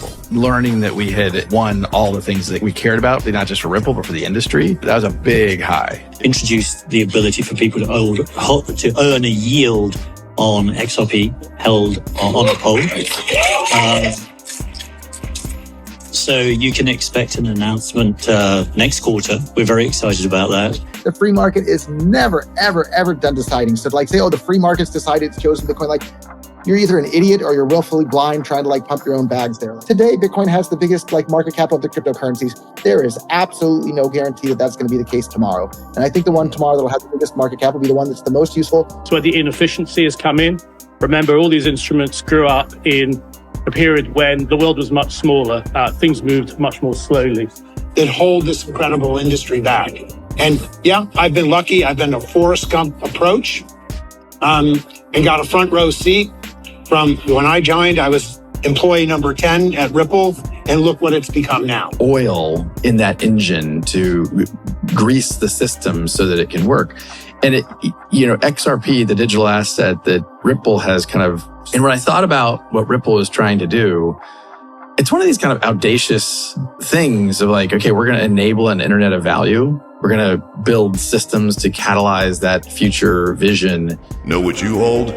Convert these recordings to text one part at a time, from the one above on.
Ripple. Learning that we had won all the things that we cared about, not just for Ripple, but for the industry, that was a big high. Introduced the ability for people to earn a yield on XRP held on Uphold. So you can expect an announcement next quarter. We're very excited about that. The free market is never, ever, ever done deciding. So like say, oh, the free market's decided it's chosen Bitcoin. Like you're either an idiot or you're willfully blind trying to like pump your own bags there. Today, Bitcoin has the biggest like market cap of the cryptocurrencies. There is absolutely no guarantee that that's going to be the case tomorrow. And I think the one tomorrow that will have the biggest market cap will be the one that's the most useful. That's where the inefficiency has come in. Remember, all these instruments grew up in a period when the world was much smaller. Things moved much more slowly. That hold this incredible industry back. And yeah, I've been lucky. I've been a Forrest Gump approach and got a front row seat. From when I joined, I was employee number 10 at Ripple, and look what it's become now. Oil in that engine to grease the system so that it can work. And XRP, the digital asset that Ripple has and when I thought about what Ripple is trying to do, it's one of these kind of audacious things of like, okay, we're going to enable an internet of value. We're going to build systems to catalyze that future vision. Know what you hold?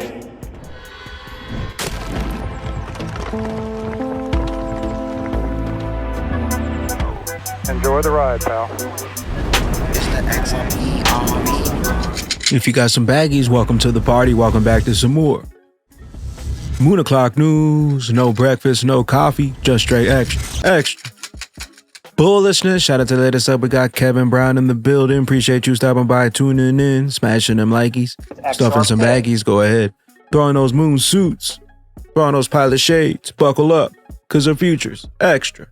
Enjoy the ride, pal. It's the XRP Army. If you got some baggies, welcome to the party. Welcome back to some more Moon o'clock news. No breakfast, no coffee, just straight extra. Bullishness. Shout out to the latest up. We got Kevin Brown in the building. Appreciate you stopping by, tuning in, smashing them likies, stuffing some baggies. Go ahead. Throw on those moon suits. Throw on those pilot shades. Buckle up, because the future's extra.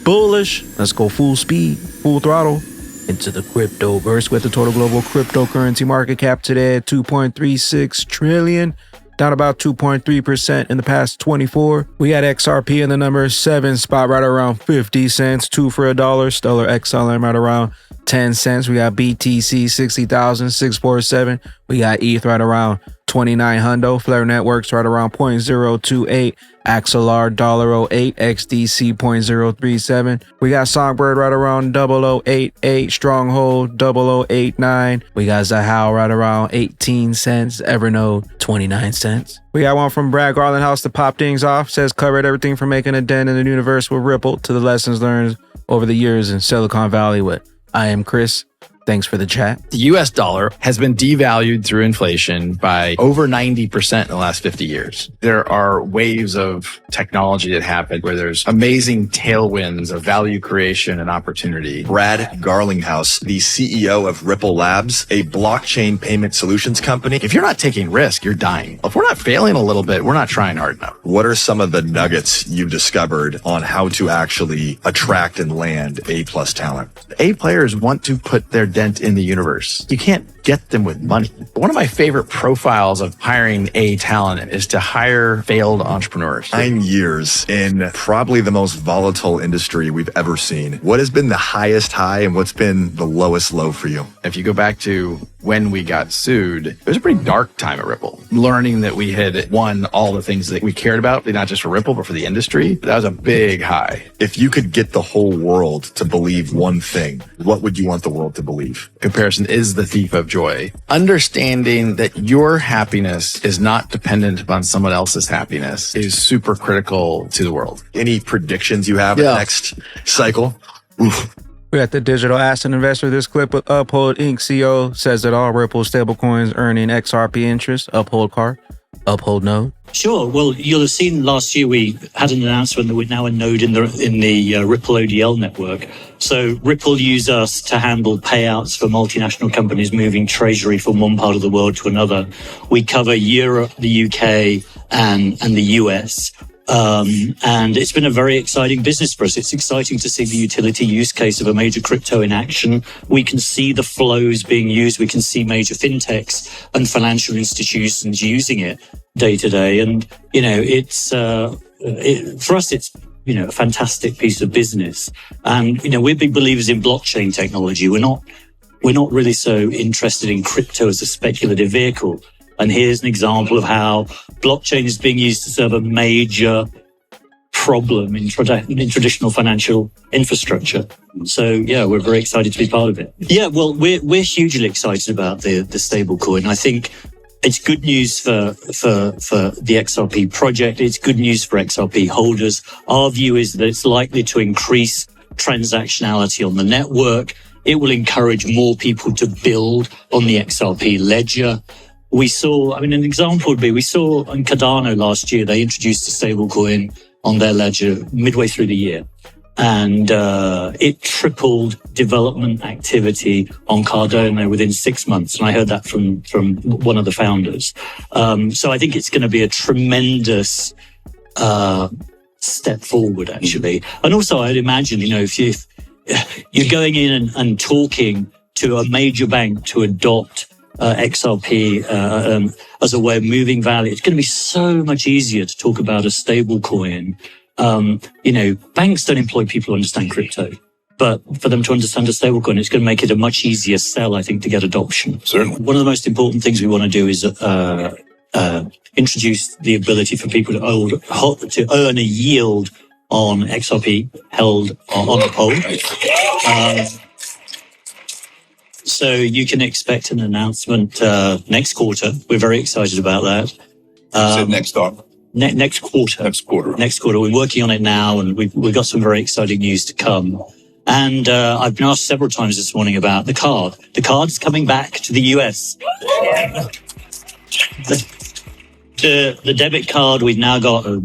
Bullish. Let's go full speed, full throttle into the cryptoverse with the total global cryptocurrency market cap today at 2.36 trillion, down about 2.3% in the past 24. We got XRP in the number 7 spot right around 50 cents, 2 for $1. Stellar XLM right around 10 cents. We got BTC 60,647. We got ETH right around 29 hundo. Flare Networks right around 0.028. Axelar $0.08. XDC 0.037. We got Songbird right around 0088. Stronghold 0089. We got Zahao right around 18 cents. Evernode 29 cents. We got one from Brad Garland House to pop things off. Says covered everything from making a dent in the universe with Ripple to the lessons learned over the years in Silicon Valley with I am Chris. Thanks for the chat. The US dollar has been devalued through inflation by over 90% in the last 50 years. There are waves of technology that happen where there's amazing tailwinds of value creation and opportunity. Brad Garlinghouse, the CEO of Ripple Labs, a blockchain payment solutions company. If you're not taking risk, you're dying. If we're not failing a little bit, we're not trying hard enough. What are some of the nuggets you've discovered on how to actually attract and land A+ talent? A players want to put their dent in the universe. You can't get them with money. One of my favorite profiles of hiring A talent is to hire failed entrepreneurs. 9 years in probably the most volatile industry we've ever seen. What has been the highest high and what's been the lowest low for you? If you go back to when we got sued, it was a pretty dark time at Ripple. Learning that we had won all the things that we cared about, not just for Ripple, but for the industry, that was a big high. If you could get the whole world to believe one thing, what would you want the world to believe? Comparison is the thief of joy. Understanding that your happiness is not dependent upon someone else's happiness is super critical to the world. Any predictions you have in the next cycle? Oof. We got the digital asset investor. This clip with Uphold Inc. CEO says that all Ripple stablecoins earning XRP interest. Uphold card, Uphold node. Sure. Well, you'll have seen last year we had an announcement that we're now a node in the Ripple ODL network. So Ripple use us to handle payouts for multinational companies moving treasury from one part of the world to another. We cover Europe, the UK, and the US. And it's been a very exciting business for us. It's exciting to see the utility use case of a major crypto in action. We can see the flows being used. We can see major fintechs and financial institutions using it day to day. And, it's, for us, it's, a fantastic piece of business. And, we're big believers in blockchain technology. We're not really so interested in crypto as a speculative vehicle. And here's an example of how blockchain is being used to serve a major problem in traditional financial infrastructure. So yeah, we're very excited to be part of it. Yeah, well, we're hugely excited about the stable coin. I think it's good news for the XRP project. It's good news for XRP holders. Our view is that it's likely to increase transactionality on the network. It will encourage more people to build on the XRP ledger. An example would be, we saw on Cardano last year, they introduced a stable coin on their ledger midway through the year. And it tripled development activity on Cardano within 6 months. And I heard that from one of the founders. So I think it's going to be a tremendous step forward, actually. And also, I'd imagine, if you're going in and talking to a major bank to adopt XRP as a way of moving value, it's going to be so much easier to talk about a stable coin. Banks don't employ people who understand crypto, but for them to understand a stable coin, it's going to make it a much easier sell, I think, to get adoption. Certainly. One of the most important things we want to do is introduce the ability for people to earn a yield on XRP held on Uphold. So you can expect an announcement next quarter. We're very excited about that. You said next quarter. Next quarter. Next quarter. We're working on it now, and we've got some very exciting news to come. And I've been asked several times this morning about the card. The card's coming back to the US. The debit card, we've now got a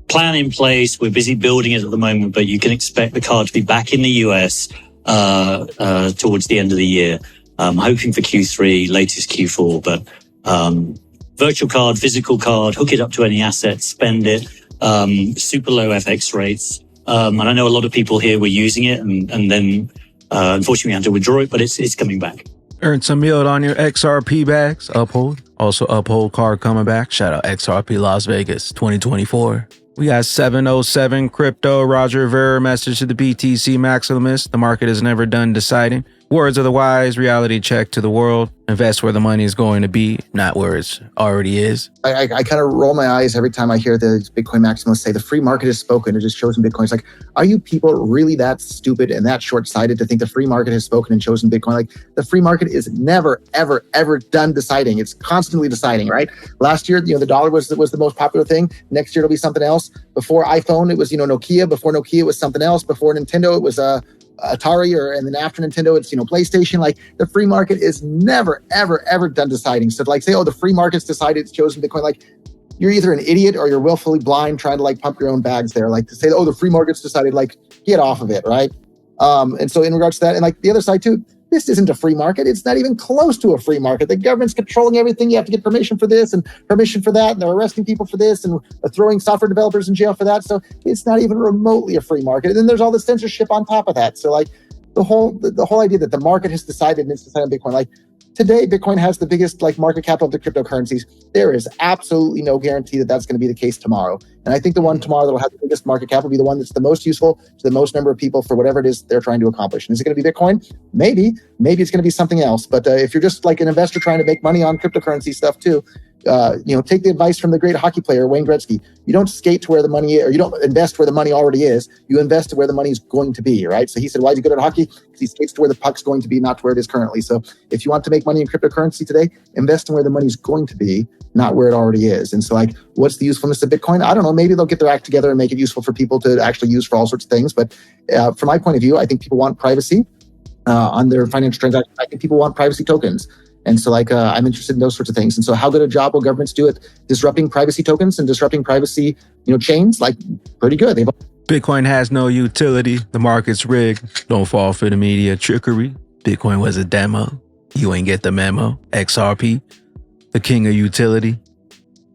plan in place. We're busy building it at the moment, but you can expect the card to be back in the US towards the end of the year. I'm hoping for Q3, latest Q4, but virtual card, physical card, hook it up to any asset, spend it, super low FX rates. And I know a lot of people here were using it and then unfortunately had to withdraw it, but it's coming back. Earn some yield on your XRP bags. Uphold. Also, Uphold card coming back. Shout out XRP Las Vegas 2024. We got 707 crypto. Roger Ver message to the BTC Maximalist. The market is never done deciding. Words of the wise, reality check to the world. Invest where the money is going to be, not where it already is. I kind of roll my eyes every time I hear the Bitcoin maximalists say the free market has spoken. It just chosen Bitcoin. It's like, are you people really that stupid and that short-sighted to think the free market has spoken and chosen Bitcoin? Like, the free market is never, ever, ever done deciding. It's constantly deciding, right? Last year, the dollar was the most popular thing. Next year, it'll be something else. Before iPhone, it was, Nokia. Before Nokia, it was something else. Before Nintendo, it was Atari, and then after Nintendo, it's PlayStation. Like, the free market is never, ever, ever done deciding. So say, the free market's decided it's chosen Bitcoin. Like, you're either an idiot or you're willfully blind trying to pump your own bags there. Like, to say, the free market's decided, get off of it, right? And so in regards to that, and the other side too, this isn't a free market. It's not even close to a free market. The government's controlling everything. You have to get permission for this and permission for that. And they're arresting people for this and throwing software developers in jail for that. So it's not even remotely a free market. And then there's all the censorship on top of that. So the whole idea that the market has decided and it's decided on Bitcoin, today, Bitcoin has the biggest market cap of the cryptocurrencies. There is absolutely no guarantee that that's going to be the case tomorrow. And I think the one tomorrow that will have the biggest market cap will be the one that's the most useful to the most number of people for whatever it is they're trying to accomplish. And is it going to be Bitcoin? Maybe. Maybe it's going to be something else. But if you're just an investor trying to make money on cryptocurrency stuff too, take the advice from the great hockey player, Wayne Gretzky. You don't skate to where the money is, or you don't invest where the money already is. You invest to where the money is going to be, right? So he said, why is he good at hockey? Because he skates to where the puck's going to be, not to where it is currently. So if you want to make money in cryptocurrency today, invest in where the money's going to be, not where it already is. And so what's the usefulness of Bitcoin? I don't know. Maybe they'll get their act together and make it useful for people to actually use for all sorts of things. But from my point of view, I think people want privacy on their financial transactions. I think people want privacy tokens. And so I'm interested in those sorts of things. And so how good a job will governments do at disrupting privacy tokens and disrupting privacy, chains? Pretty good. Bitcoin has no utility. The market's rigged. Don't fall for the media trickery. Bitcoin was a demo. You ain't get the memo. XRP, the king of utility,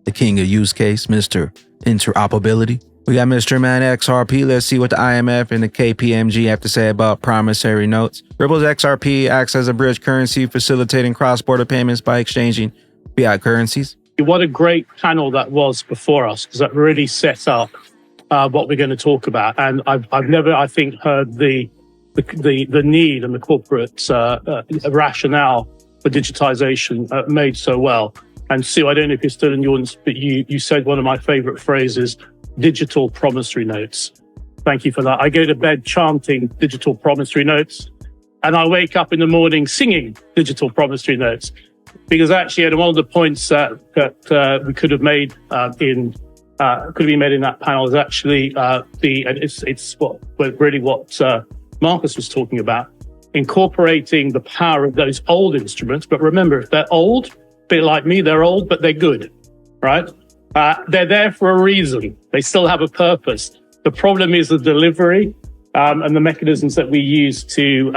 the king of use case, Mr. Interoperability. We got Mr. Man XRP. Let's see what the IMF and the KPMG have to say about promissory notes. Ripple's XRP acts as a bridge currency, facilitating cross-border payments by exchanging fiat currencies. What a great panel that was before us, because that really set up what we're going to talk about. And I've never, I think, heard the need and the corporate rationale for digitization made so well. And Sue, I don't know if you're still in the audience, but you said one of my favorite phrases. digital promissory notes. Thank you for that. I go to bed chanting digital promissory notes, and I wake up in the morning singing digital promissory notes, because actually one of the points that we could have made could have been made in that panel is actually it's what Marcus was talking about, incorporating the power of those old instruments. But remember, if they're old, a bit like me, they're old, but they're good, right? They're there for a reason. They still have a purpose. The problem is the delivery and the mechanisms that we use to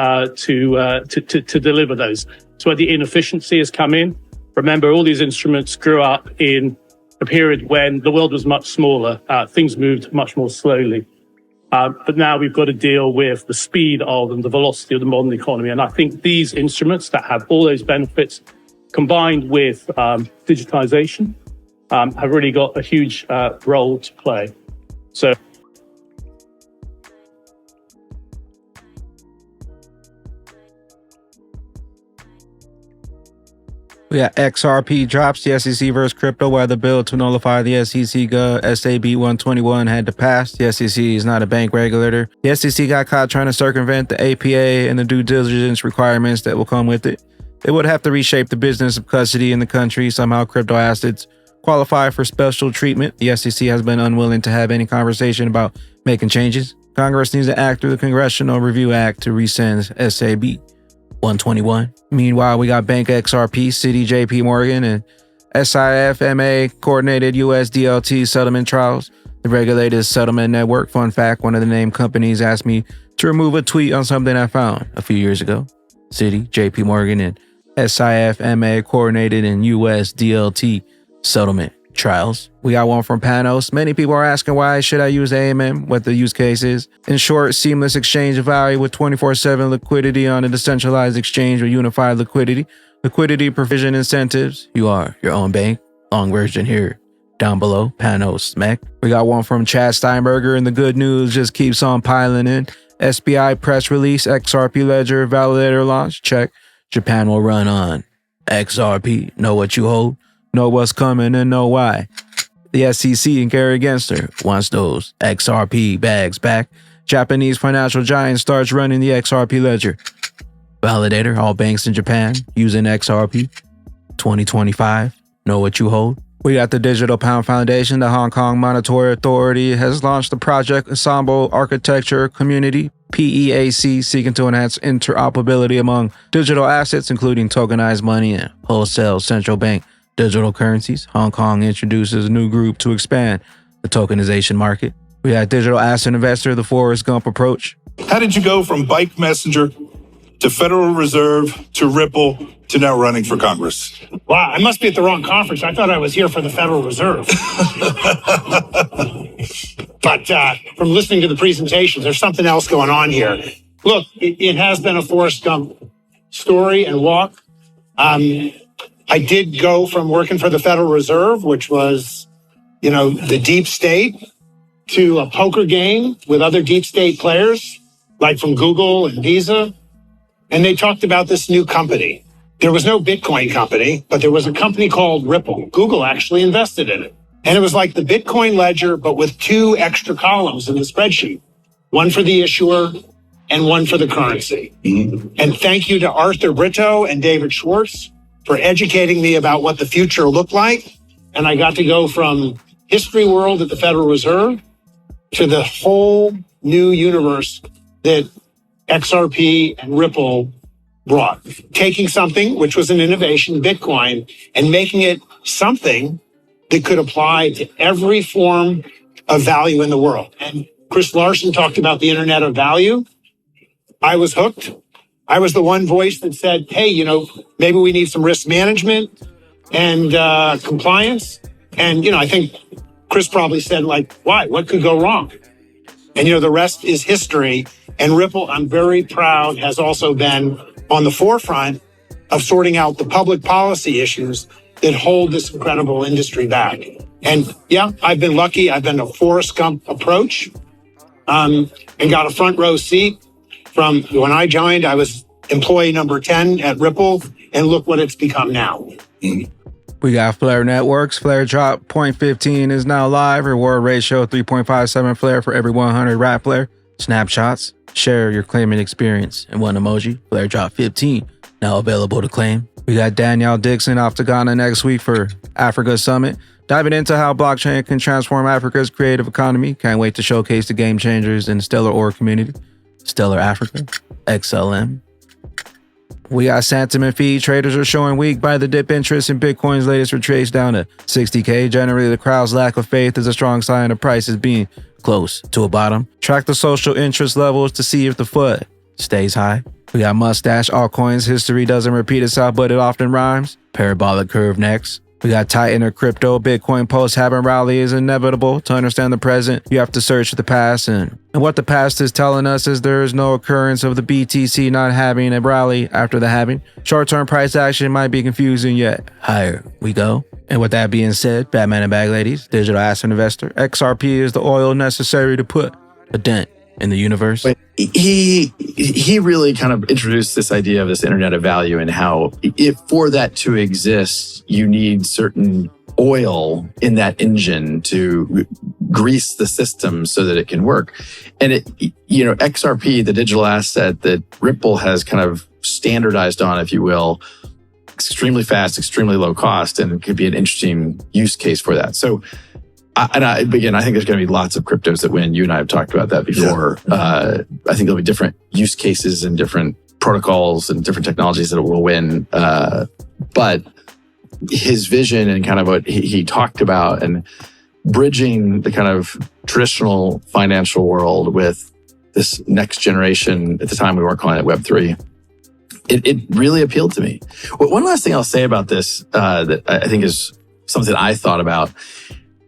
deliver those. It's where the inefficiency has come in. Remember, all these instruments grew up in a period when the world was much smaller. Things moved much more slowly. But now we've got to deal with the speed of and the velocity of the modern economy. And I think these instruments that have all those benefits combined with digitization have really got a huge role to play. So we got XRP drops the SEC versus crypto, while the bill to nullify the SEC SAB 121 had to pass. The SEC is not a bank regulator. The SEC got caught trying to circumvent the APA and the due diligence requirements that will come with it. They would have to reshape the business of custody in the country. Somehow crypto assets qualify for special treatment. The SEC has been unwilling to have any conversation about making changes. Congress needs to act through the Congressional Review Act to rescind SAB 121. Meanwhile, we got Bank XRP, Citi, JP Morgan, and SIFMA coordinated US DLT settlement trials. The regulated settlement network. Fun fact, one of the named companies asked me to remove a tweet on something I found a few years ago. Citi, JP Morgan, and SIFMA coordinated in US DLT settlement trials. We got one from Panos. Many people are asking, why should I use AMM? What the use case is. In short, seamless exchange of value with 24/7 liquidity on a decentralized exchange with unified liquidity. Liquidity provision incentives. You are your own bank. Long version here down below. Panos Mech. We got one from Chad Steinberger, and the good news just keeps on piling in. SBI press release, XRP ledger validator launch. Check. Japan will run on XRP. Know what you hold. Know what's coming and know why. The SEC and Gary Gensler wants those XRP bags back. Japanese financial giant starts running the XRP ledger. Validator, all banks in Japan using XRP. 2025, know what you hold. We got the Digital Pound Foundation. The Hong Kong Monetary Authority has launched the Project Ensemble Architecture Community, PEAC, seeking to enhance interoperability among digital assets, including tokenized money and wholesale central bank digital currencies. Hong Kong introduces a new group to expand the tokenization market. We had digital asset investor, the Forrest Gump approach. How did you go from Bike Messenger to Federal Reserve to Ripple to now running for Congress? Wow, I must be at the wrong conference. I thought I was here for the Federal Reserve. But from listening to the presentations, there's something else going on here. Look, it has been a Forrest Gump story and walk. I did go from working for the Federal Reserve, which was, the deep state, to a poker game with other deep state players, like from Google and Visa. And they talked about this new company. There was no Bitcoin company, but there was a company called Ripple. Google actually invested in it. And it was like the Bitcoin ledger, but with 2 extra columns in the spreadsheet, one for the issuer and one for the currency. Mm-hmm. And thank you to Arthur Brito and David Schwartz for educating me about what the future looked like. And I got to go from history world at the Federal Reserve to the whole new universe that XRP and Ripple brought. Taking something, which was an innovation, Bitcoin, and making it something that could apply to every form of value in the world. And Chris Larson talked about the Internet of Value. I was hooked. I was the one voice that said, hey, maybe we need some risk management and compliance. And, I think Chris probably said, why? What could go wrong? And, the rest is history. And Ripple, I'm very proud, has also been on the forefront of sorting out the public policy issues that hold this incredible industry back. And yeah, I've been lucky. I've been a Forrest Gump approach and got a front row seat. From when I joined, I was employee number 10 at Ripple, and look what it's become now. We got Flare Networks. Flare drop 0.15 is now live. Reward ratio 3.57 Flare for every 100 rat Flare. Snapshots. Share your claiming experience in one emoji. Flare drop 15 now available to claim. We got Danielle Dixon off to Ghana next week for Africa Summit, diving into how blockchain can transform Africa's creative economy. Can't wait to showcase the game changers in the Stellar Ore community. Stellar Africa, XLM. We got sentiment feed. Traders are showing weak by the dip interest in Bitcoin's latest retrace down to 60K. Generally, the crowd's lack of faith is a strong sign of prices being close to a bottom. Track the social interest levels to see if the FUD stays high. We got mustache altcoins. History doesn't repeat itself, but it often rhymes. Parabolic curve next. We got Titan or crypto. Bitcoin post-halving rally is inevitable. To understand the present, you have to search the past. And what the past is telling us is there is no occurrence of the BTC not having a rally after the halving. Short-term price action might be confusing, yet higher we go. And with that being said, Batman and Bag Ladies, digital asset investor, XRP is the oil necessary to put a dent in the universe. He really kind of introduced this idea of this internet of value and how if for that to exist, you need certain oil in that engine to grease the system so that it can work. And XRP, the digital asset that Ripple has kind of standardized on, if you will, extremely fast, extremely low cost, and it could be an interesting use case for that. So again, I think there's going to be lots of cryptos that win. You and I have talked about that before. Yeah. I think there'll be different use cases and different protocols and different technologies that will win. But his vision and kind of what he talked about and bridging the kind of traditional financial world with this next generation, at the time we weren't calling it Web3, it really appealed to me. One last thing I'll say about this that I think is something I thought about.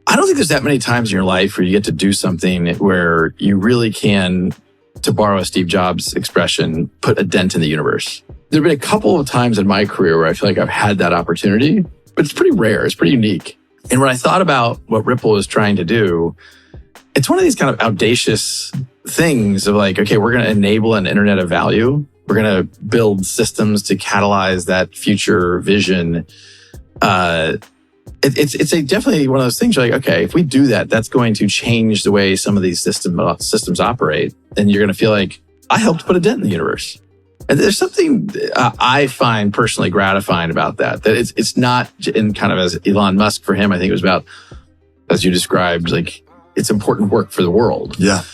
I don't think there's that many times in your life where you get to do something where you really can, to borrow a Steve Jobs expression, put a dent in the universe. There have been a couple of times in my career where I feel like I've had that opportunity, but it's pretty rare. It's pretty unique. And when I thought about what Ripple is trying to do, it's one of these kind of audacious things of like, okay, we're going to enable an internet of value. We're going to build systems to catalyze that future vision. It's definitely one of those things you're like, okay, if we do that, that's going to change the way some of these systems operate. And you're going to feel like, I helped put a dent in the universe. And there's something I find personally gratifying about that it's not in kind of as Elon Musk for him, I think it was about, as you described, like it's important work for the world. Yeah.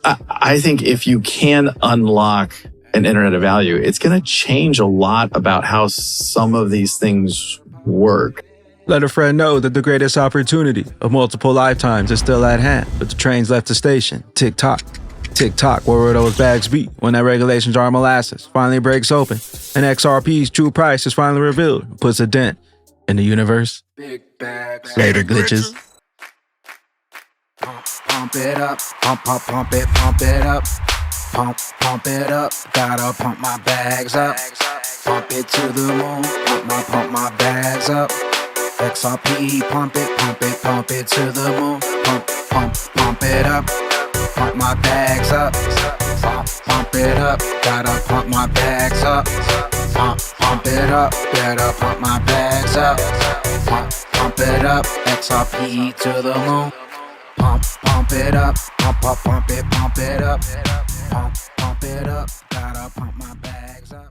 I think if you can unlock an internet of value, it's going to change a lot about how some of these things work. Let a friend know that the greatest opportunity of multiple lifetimes is still at hand, but the train's left the station. Tick tock, where will those bags be when that regulation jar of molasses finally breaks open and XRP's true price is finally revealed and puts a dent in the universe? Big bags. Later, glitches. Pump it up, pump it, pump it up. Pump it up, gotta pump my bags up. Pump it to the moon, pump my bags up. XRP, pump it to the moon. Pump it up, pump my bags up. Pump it up, gotta pump my bags up. Pump it up, gotta pump my bags up. Pump it up, XRP to the moon. Pump it up, pump it up. Pump it up, gotta pump my bags up.